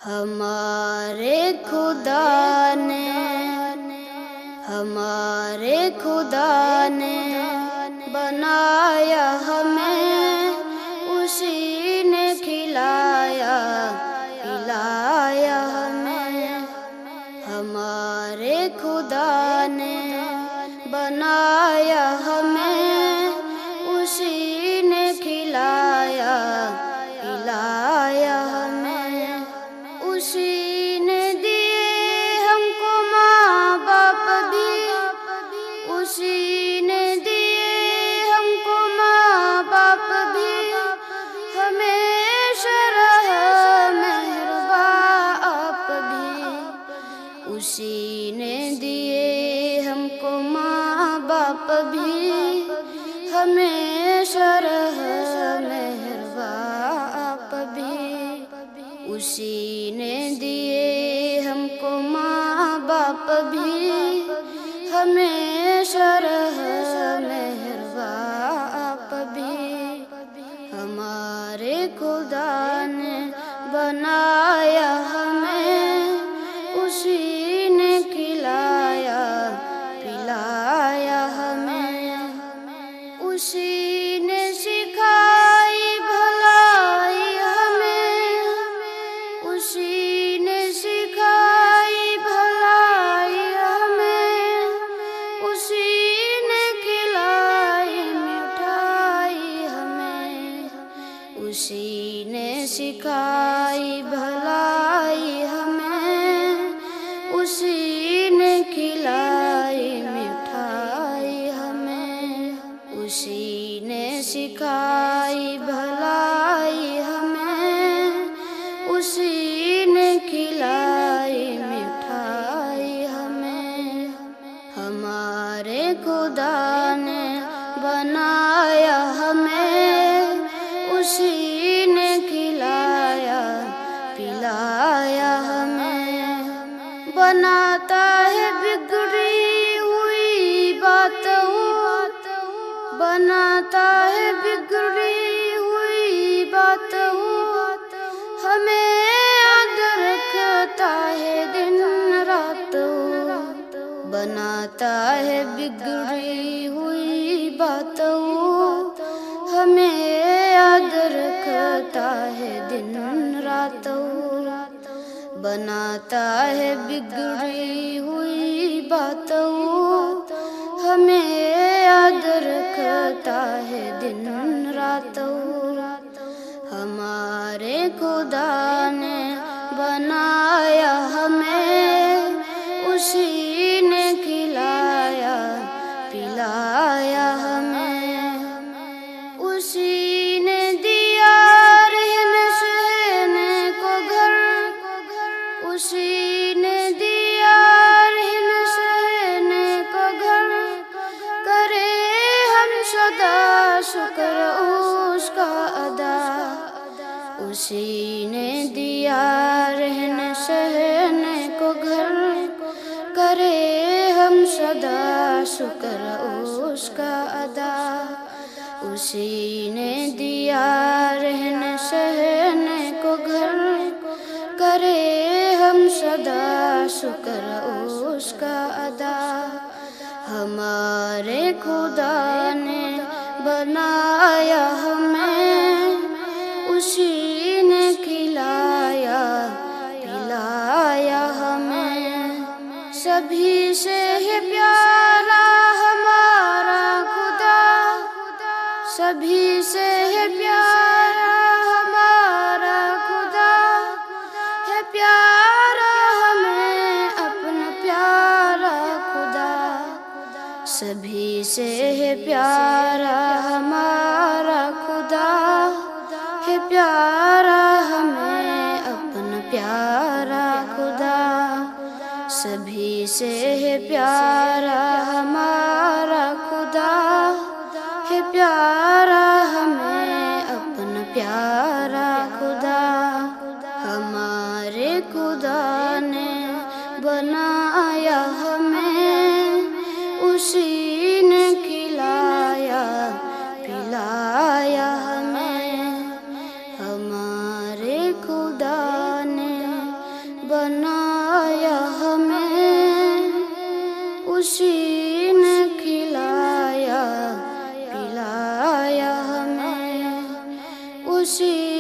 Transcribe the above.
ہمارے خدا نے بنایا ہمیں، اسی نے کھلایا پلایا ہمیں۔ ہمارے خدا نے بنایا ہمیں، اسی نے کھلایا پلایا ہمیں۔ اسی نے دیے ہم کو ماں باپ بھی، اسی نے دیے ہم کو ماں باپ بھی، ہمیشہ رہا مہرباں آپ بھی۔ اسی نے دیے ہم کو ماں باپ بھی، ہمیشہ رہا مہرباں آپ بھی۔ اسی نے دیے ہم کو ماں باپ بھی، ہمیشہ رہا مہرباں آپ بھی۔ ہمارے خدا نے بنایا ہمیں، اسی نے کھلایا پلایا ہمیں۔ اسی نے سکھائی بھلائی ہمیں، اسی نے سکھائی بھلائی ہمیں، اسی نے کھلائی مٹھائی ہمیں۔ اسی نے سکھائی بھلائی ہمیں، اسی نے کھلائی مٹھائی ہمیں۔ اسی نے سکھائی بھلائی ہمیں، اسی نے کھلائی مٹھائی ہمیں۔ ہمارے خدا نے بنایا ہمیں، اسی نے کھلایا پلایا ہمیں۔ بناتا ہے بگڑی ہوئی بات وہ، بناتا ہے بگڑی ہوئی بات وہ، ہمیں یاد رکھتا ہے دن رات وہ۔ بناتا ہے بگڑی ہوئی بات وہ، ہمیں یاد رکھتا ہے دن رات وہ۔ بناتا ہے بگڑی ہوئی بات وہ، ہمیں یاد رکھتا ہے دن رات وہ۔ ہمارے خدا نے بنایا ہمیں، اسی نے کھلایا پلایا ہمیں۔ اسی نے دیا رہنے سہنے کو گھر، اسی نے دیا رہنے سہنے کو گھر، کرے ہم سدا شکر اس کا ادا۔ اسی نے دیا رہنے سہنے کو گھر، کرے ہم سدا شکر اس کا ادا۔ اسی نے دیا رہنے سہنے کو گھر، کرے ہم سدا شکر اس کا ادا۔ ہمارے خدا نے بنایا ہمیں، اسی نے کھلایا پلایا ہمیں۔ سبھی سے ہے پیارا ہمارا خدا، سبھی سے ہے پیارا ہمارا خدا، ہے پیارا ہمیں اپنا پیارا خدا۔ سبھی سے ہے پیارا ہمارا خدا، ہے پیارا ہمیں اپنا پیارا خدا۔ سبھی سے ہے پیارا ہمارا خدا، ہے پیارا ہمیں اپنا پیارا خدا۔ ہمارے خدا نے بنایا ہمیں، اسی نے اسی نے کھلایا پلایا ہمیں، اسی